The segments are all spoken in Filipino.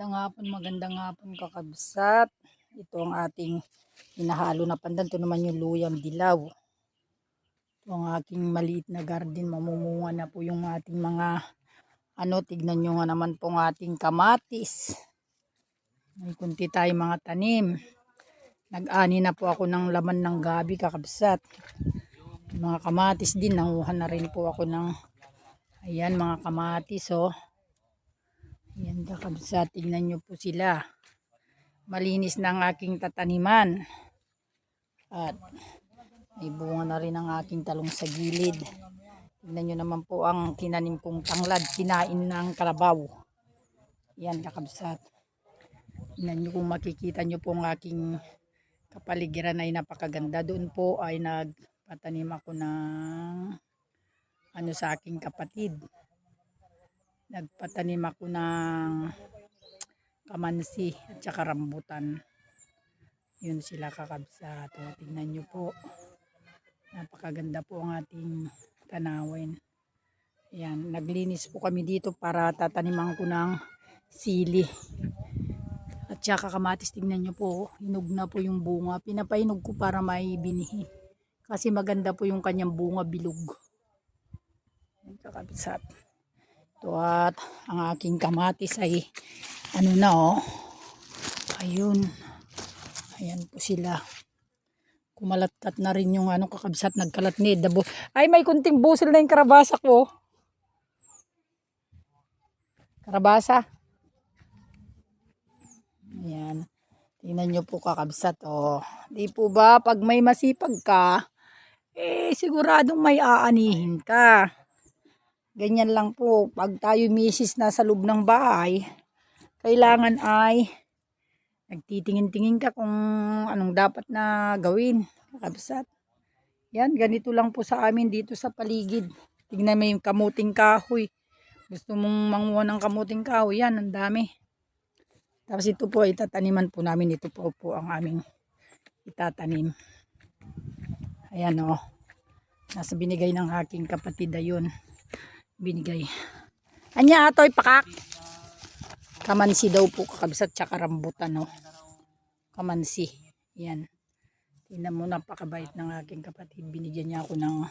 Magandang hapon kakabsat. Ito ang ating hinahalo na pandan. Ito naman yung luyang dilaw. Ito ang aking maliit na garden. Mamumunga na po yung ating mga tignan nyo nga naman po ang ating kamatis. May kunti tayong mga tanim. Nag-ani na po ako ng laman ng gabi kakabsat. Mga kamatis din. Nanguha na rin po ako ng ayan mga kamatis oh. Ayan kakabsat, tingnan nyo po sila. Malinis na ang aking tataniman. At may bunga na rin ang aking talong sa gilid. Tingnan nyo naman po ang tinanim kong tanglad. Kinain ng kalabaw. Ayan kakabsat. Tingnan nyo kung makikita nyo po ang aking kapaligiran ay napakaganda. Doon po ay nagpatanim ako ng sa aking kapatid. Nagpatanim ako ng kamansi at saka rambutan. Yun sila kakabsat. Tingnan nyo po. Napakaganda po ang ating tanawin. Ayan, naglinis po kami dito para tataniman ko ng sili. At saka kamatis, tingnan nyo po. Hinog na po yung bunga. Pinapainog ko para may binihi. Kasi maganda po yung kanyang bunga bilog. Ayan kakabsat. Ito at ang aking kamatis ay na ayun. Ayan po sila. Kumalatkat na rin yung kakabsat, nagkalat ni dabo. Ay may kunting busil na yung karabasa ko. Karabasa. Ayan. Tingnan nyo po kakabsat oh. Di po ba pag may masipag ka, siguradong may aanihin ka. Ganyan lang po. Pag tayo misis na sa loob ng bahay, kailangan ay nagtitingin-tingin ka kung anong dapat na gawin. Kakabsat. Yan, ganito lang po sa amin dito sa paligid. Tingnan mo yung kamuting kahoy. Gusto mong manguha ng kamuting kahoy, yan, ang dami. Tapos ito po, itataniman po namin. Ito po ang aming itatanim. Ayan o. Nasa binigay ng aking kapatid ayun. Binigay. Anya atoy pakak. Kamansi daw po kakabsat tsaka rambutan o. Kamansi. Yan. Tingnan mo, napakabait ng aking kapatid. Binigyan niya ako ng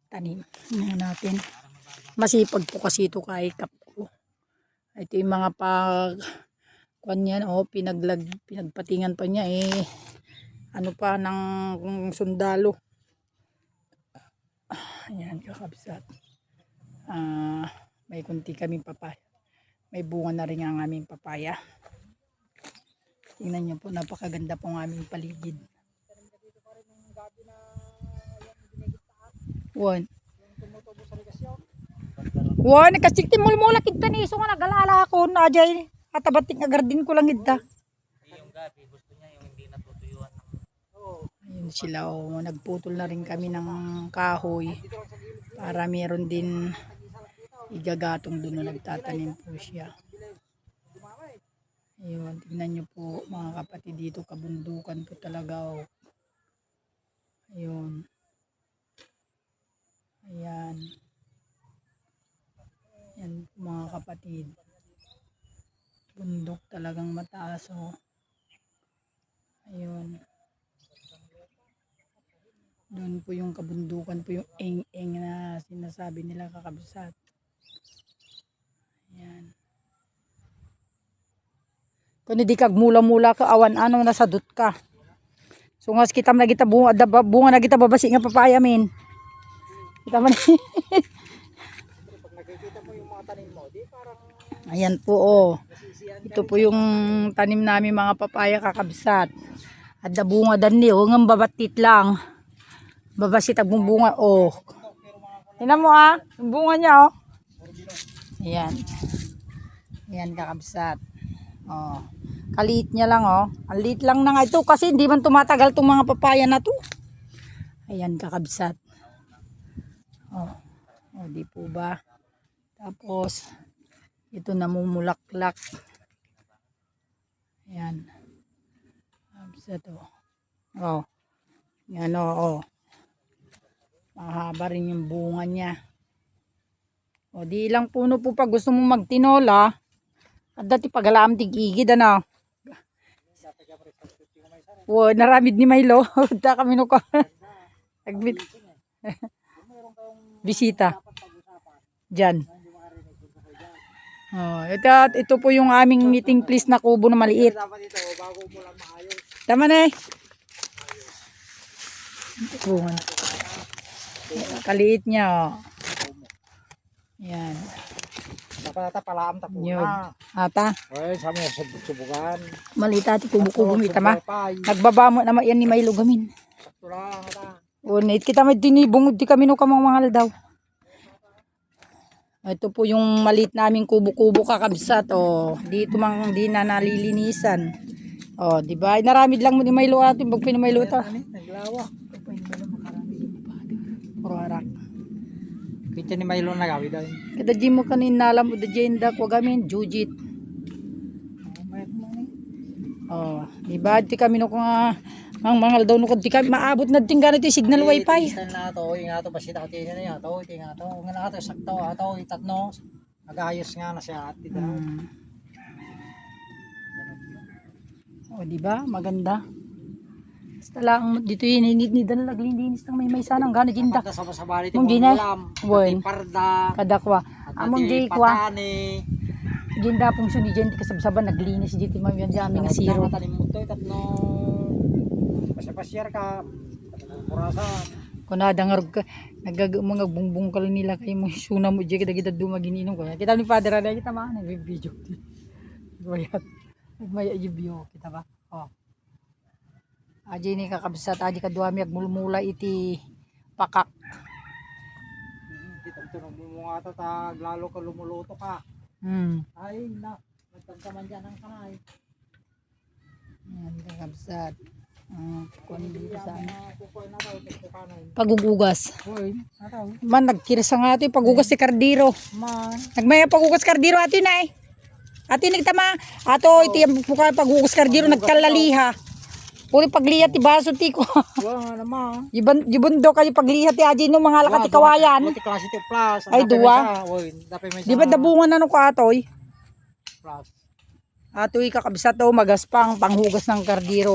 tanim. Tingnan natin. Masipag po kasi ito kay Kapo. Ito yung mga kanyan pinagpatingan pa niya pa ng sundalo. Ayan kakabsat. May kunti kaming papaya. May bunga na rin ang aming papaya. Tingnan niyo po, napakaganda po ang aming paligid. Wan. Wan, kasi timul-mula kita ni so nga nagalala ako na ajay atabatik nga garden ko lang ita. Yung gabi gusto niya yung hindi natutuyuan ng ayun sila nagputol na rin kami ng kahoy para meron din igagatong doon na nagtatanim po siya. Ayun, tignan nyo po mga kapatid, dito kabundukan po talaga ayun. Ayan. Yan mga kapatid. Bundok talagang mataas Ayun. Doon po yung kabundukan po yung eng-eng na sinasabi nila kakabsat. Ayan. Kung hindi kag mula-mula ka awan nasa dut ka. So ngas kita bunga na kita babasi nga papaya min. Kita man. Ayan po Ito po yung tanim namin mga papaya kakabsat. At bunga dan ni ngam babatit lang. Babasit ang bunga Tingnan mo yung bunga niya Ayan. Ayan kakabsat. Kaliit niya lang Ang liit lang na nga ito kasi hindi man tumatagal itong mga papaya na to. Ayan kakabsat. Di po ba? Tapos ito namumulaklak. Ayan. Kakabsat Yan mahaba rin yung bunga niya. Di ilang puno po pag gusto mong magtinola. At dati pagalam tig-igid ano. Wow, naramid ni Milo. Da kami no ko. Nagbit. Bisita. Diyan. Oh, ito po yung aming meeting place na kubo na maliit. Tama na eh. Bungan. Kaliit niya. Oh. Yan. Dapat palaam tapo Yun. na. Ata. Oy, sa mga subukan. Malita ti kubo-kubo mi tama. Nagbabamo na yan ni Milo gamin. Sakto lang ata. Unit kita may dinibungod di kami no kamang mangal daw. Ito po yung maliit naming kubo-kubo kakabsat. Oh, dito mang di na nalilinisan. Oh, di ba? Naramid lang mo ni Milo atin pag pinamilo ta. Naglawa. Puro harak. Kita ni Milo na gawi daw. Kada di mo kanin nalam o da jenda ko gamin jujit. Oh, di ba? Di kami no nga ang mangal daw no di kami maabot na din ganito yung signal wifi. Istan na to, inga to basta tatin na to, inga to. Nga na to sakto ato itatno. Nagayos nga na siya at dito. Oh, di ba? Maganda. Basta lang dito hininidan naglilinis ng may sanang gana jinda. Sa sabali ti Mong ginay. Wen. Parda. Kadakwa. Among di kwa. Patani. Jinda pong suni jinda kasabsaban naglinis dito mami yan amin nga zero. Tanim mo to itatno. Pasyar ka. Kurasa. Kunada nga rog ka mga bungbong kal nila kay mo suna mo di kita dumagininom ko. Kita ni Father Ada kita ma nag-video. Bayat. Nagmaya i-view kita ba? Oh. Aji ni kakabsat aji kaduami agmulmula iti pakak. Kita tunog mo nga to tag lalo ka lumuluto ka. Ay na nagtagkaman diyan ang kanay. Yan kakabsat. Kunin dito sa Kukuha na daw ito kanay. pagugugas. Hoy, nataw. Man nagkirsa nga ito pagugas si Cardiro. Man. Nagmaya pagugas Cardiro ato na eh. Ato nagtama. Ato iti buka pagugas Cardiro nagkalaliha. Puri paglihat ti baso ti ko. Wa naman. Gibundo kayo paglihat ti aji no mga lakati kawayan. Buti klase ti plus. Ay, dua. Hoy, dapat may Di ba dabungan na no ko atoy? plus. Atoy kakabsat to magaspang panghugas ng Cardiro.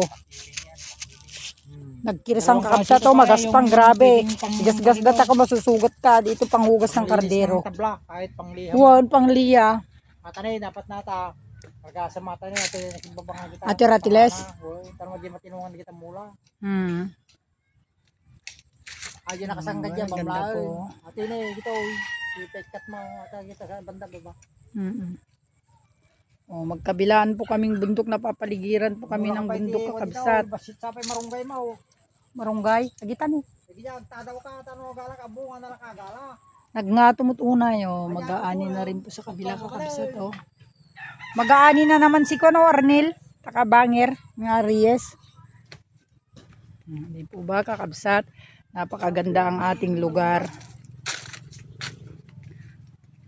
Nagkirsang kakabsat to magaspang grabe. Gas-gas data ko masusugat ka dito panghugas ng Cardiro. Tabla kahit pangliham. Huwag pangliya. Matanay dapat nata. Pagka sa mata niya ate nakibabangan kita. Ate Ratiles? Hoy, tara magdi matinungan kita mula. Ayun nakasangga diyan Ganda bamlaon. po. Ate ni gito. Ipekat mo ata kita sa banda baba. Oh, magkabilaan po kaming bundok na papaligiran po kami ng bundok kakabsat. Basit sa pay marunggay mo. Marunggay, agitan eh. Sige diyan tadaw ka tanong gala ka bunga na nakagala. Nagngato mo't unay oh, mag-aani na rin po sa kabila kakabsat oh. Mag-aani na naman si Kono Arnel, takabanger, nga Reyes. Hindi po ba kakabsat? Napakaganda ang ating lugar.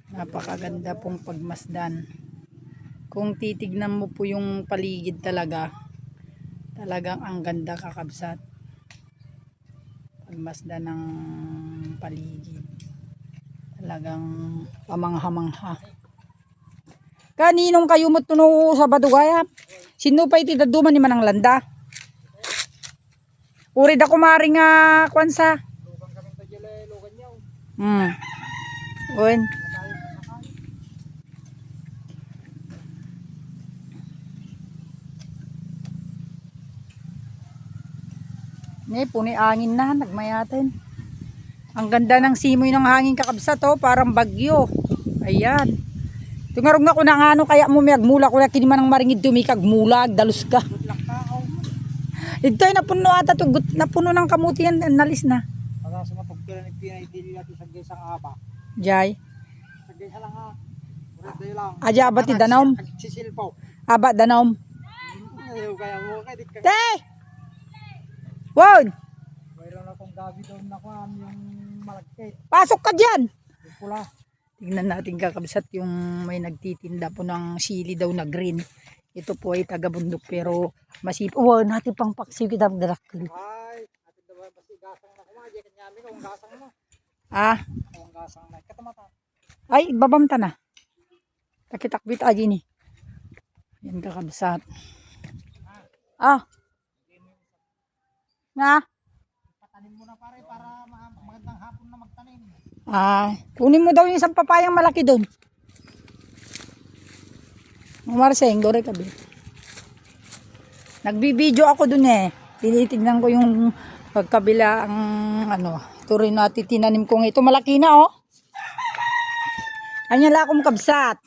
Napakaganda pong pagmasdan. Kung titignan mo po yung paligid talagang ang ganda kakabsat. Pagmasdan ng paligid. Talagang pamangha-mangha. Kaninong kayo mo tuno sa Badugaya? Sino pa iti daduman ni manang landa? Uri da kumari nga kwansa. Lugan kami ta jele lugan yaw. Oin. Ne, puni angin na nagmayatin. Ang ganda ng simoy ng hangin kakabsat oh, parang bagyo. Ayan. Tungarog nga ko na ano kaya mo may agmula ko na kini man ang maringid dumikag mulag dalus ka. Ito ay napuno ata to napuno ng kamuti yan nalis na. Para sa mapagkira ni Pinay dili natin sa gesang aba. Jay. Sa gesa lang ha. Ura day lang. Aja abati danom. Sisilpaw. Aba danom. Ayaw kaya mo kay dik ka. Te. Wow, Mayroon akong gabi doon na kuan yung malagkit. pasok ka diyan. Yung pula. Tingnan natin kakabsat yung may nagtitinda po ng sili daw na green. Ito po ay taga-bundok pero masip. Wow, natin pang paksiw kita magdarakil. Ay, atin daw basi gasang na kumaje kanya amin ang gasang mo. Ah, Ang gasang na katamata. ay babamta na. Takitakbit aji ni. Yan kakabsat. Ah. Nga. Patanim mo na pare para magandang hapon na magtanim. Kunin mo daw yung isang papayang malaki doon. Marseng, dore kabi. Nagbibideo ako doon eh. Tinitignan ko yung pagkabila ang ano. Ito rin natin tinanim kong ito. Malaki na oh. Anya la akong kabsat.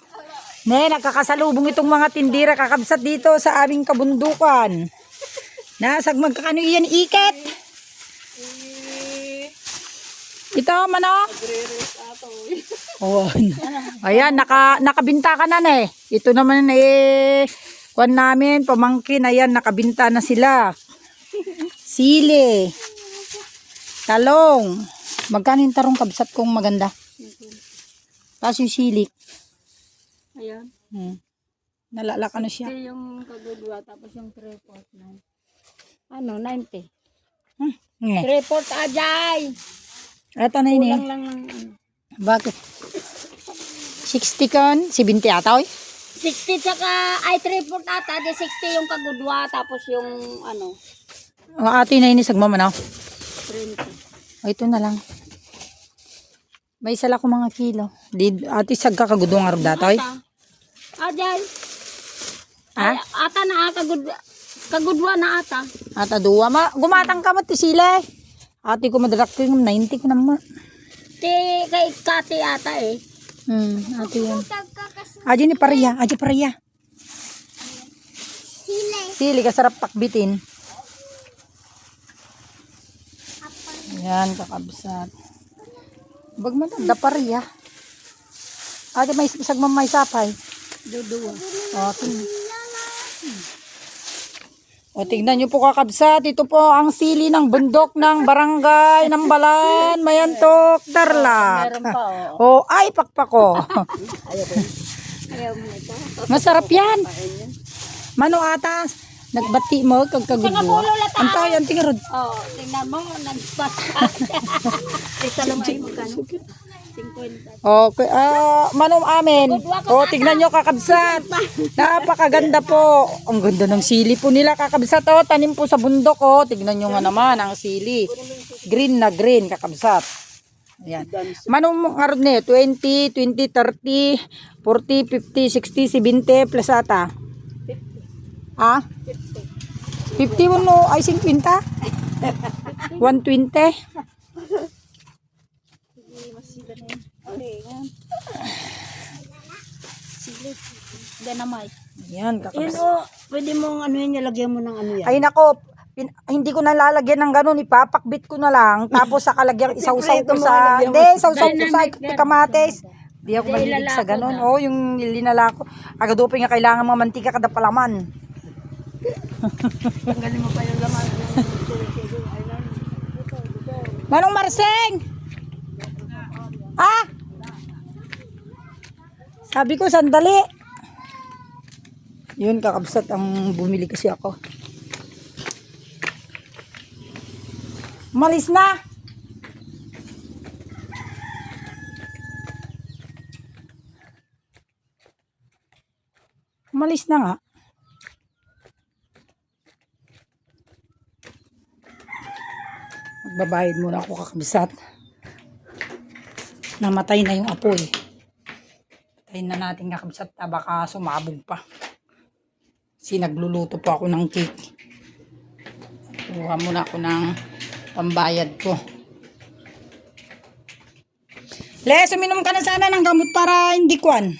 Ne, nagkakasalubong itong mga tindira kakabsat dito sa aming kabundukan. Nasag magkakano iyan iket. Ito manok. Oh. Ayan, nakabinta ka na eh. Ito naman kuwan namin, pamangkin, ayan, nakabinta na sila. Sili. Talong. Magkano yung tarong kabsat kong maganda? Tapos yung sili. Ayan. Nalalak ano siya. Ito yung kagudwa, tapos yung 3/4 na. Ano, 90. Nge. 3/4 ajay. Ito na yun eh. Kulang lang ng ano. Bakit? 60 kan? 70 ata oy? 60 tsaka, ay 3/4 ata, di 60 yung kagudwa, tapos yung ano, O ate na inisag mo man oh. 30. O ito na lang. May sala ko mga kilo. Di ate sag ka kagudong arog datoy. Ajay. Ha? Ay, ata na, kagudwa na ata. Ata duwa. Gumatang ka mo ti sila eh. Ate ko madarak ko yung 90 ko naman. Kay Kati ata eh. Ate yan. Aji ni Paria. Aji Paria. Sili kasarap pakbitin. Ayan, kakabsat. Bag man da Paria. Ate may isag may sapay. Duduwa. Okay. O tignan nyo po kakabsat, ito po ang sili ng bundok ng barangay ng Balan, Mayantok, Tarlac. Meron pa oh. Ay pakpak ko. Ayaw mo ito. Masarap yan. Mano atas, nagbati mo kagkagudwa. Antay, anting rod. Oh, tingnan mo, nagpasat. Isa lang ay magkano? 50. Okay, manom amin. O, tignan nyo kakabsat. Napakaganda po. Ang ganda ng sili po nila kakabsat. O, tanim po sa bundok. O, tignan nyo nga naman ang sili. Green na green kakabsat. Ayan. Manom nga rin 20, 20, 30, 40, 50, 60, 70 plus ata. 50 mo no, ay 50? 120? Dynamite. Yan, Yun kakabsat. o, pwede mong ano yan, lagyan mo ng ano yan. Ay nako, hindi ko nalalagyan ng ganun, ipapakbit ko na lang, tapos sa kalagyan isawsaw ko sa, isawsaw ko sa kamates. Di ako mahilig sa ganun. Oh, yung linala ko. Agadope nga kailangan mga mantika kada palaman. Tanggalin mo pa yung laman. Manong Marseng! Sabi ko, sandali. Yun, kakabsat ang bumili kasi ako. Malis na! Malis na nga. Magbabayad muna ako kakabsat. Namatay na yung apoy. Patayin na natin kakabsat. Baka sumabog pa. Kasi nagluluto po ako ng cake. Kuha muna ako ng pambayad ko. Les, uminom ka na sana ng gamot para hindi kwan.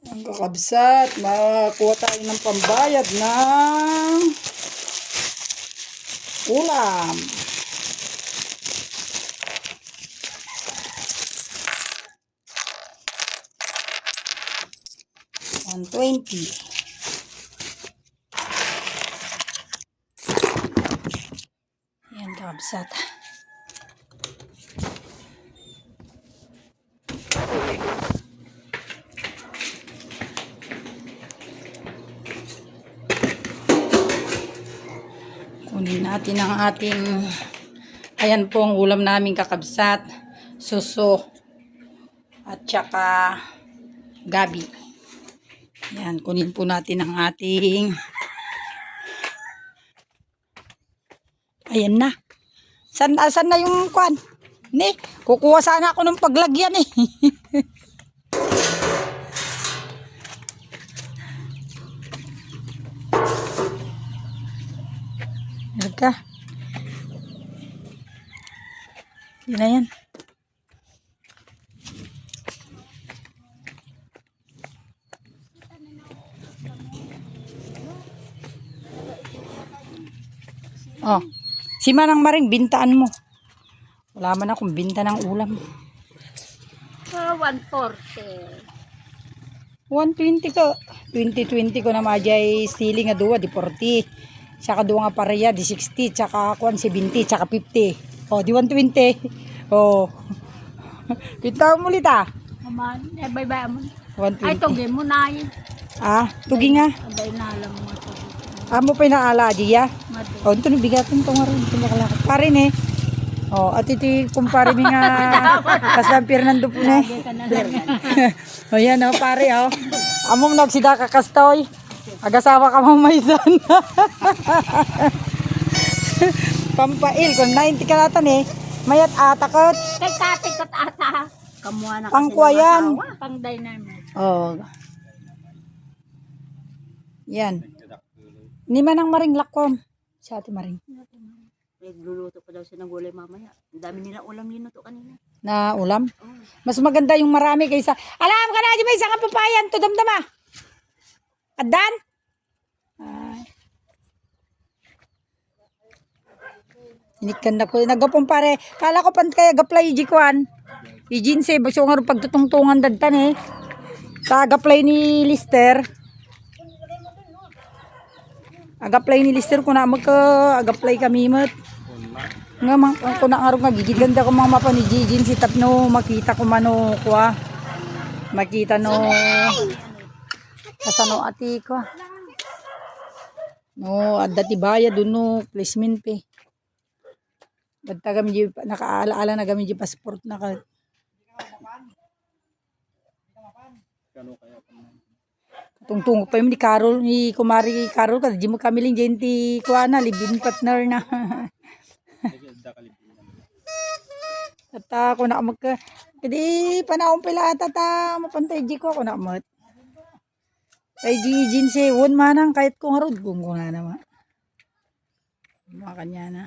Ang kakabsat, makakuha tayo ng pambayad ng ulam. $120. Yan kakabsat. Kunin natin ang ating Ayan po ang ulam namin kakabsat. Suso. At saka gabi. Ayan, kunin po natin ang ating... Ayan na. San na yung kwan? Ni, kukuha sana ako ng paglagyan eh. Meron ka. Yun na yan. Oh, si Manang Maring, bintaan mo. Wala man akong binta ng ulam. 140. 120 ko. 2020 ko na majay stealing nga duwa, di 40. Tsaka duwa nga pareya, di 60. Tsaka kuan 70, tsaka 50. Oh, di 120. Oh. Bintaan mo ulit ah. Aman, bye-bye mo. 120. Ay, tugin mo na yun. Ah, tugi nga. Abay na alam mo ito. Amo pa inaala, diya. Mati. Oh, ito bigatin to nga rin. Ito makalakot. Parin eh. Oh, at iti kumpare mi nga kasang Fernando po na. Lagi ka na lang. O yan oh, pare oh. Amom nagsida ka kastoy. Agasawa ka mamaysan. Pampail kung 90 ka natan eh. Mayat atakot. Kay tate ko ata. Kamuha na kasi Pangkwayan. ng asawa. Pang dynamite. Oh. Yan. Ni Manang Maring lakom. Si Ate Maring. Nagluluto pa daw siya ng gulay mamaya. Ang dami nila ulam linuto kanina. Na ulam. Mas maganda yung marami kaysa. Alam ka na, di ba isang kapapayan to damdama. Adan? Ay. Inikan na ko. Nagapong pare. Kala ko pan kaya gaplay ijikuan. Ijinse. Baso nga rin pagtutungtungan dadtan eh. Kagaplay ni Lister. Agaplay ni Lister ko na agaplay kami mat. Nga mang ko na araw nga gigiganda ko mga mapa ni Jijin si tapno makita ko mano ko makita no kasano ati ko no adda ti bayad no placement pe badta kami di nakaalaala na kami di passport na ka tungtung pa yung ni Carol ni Kumari Carol kada di mo kami ling jenti ko na libin partner na. At ako na magka kadi panahon pila tata mapantay di ko ako na mat. Kay Jijin si won manang kahit kung harod kung na naman. Mga kanya na.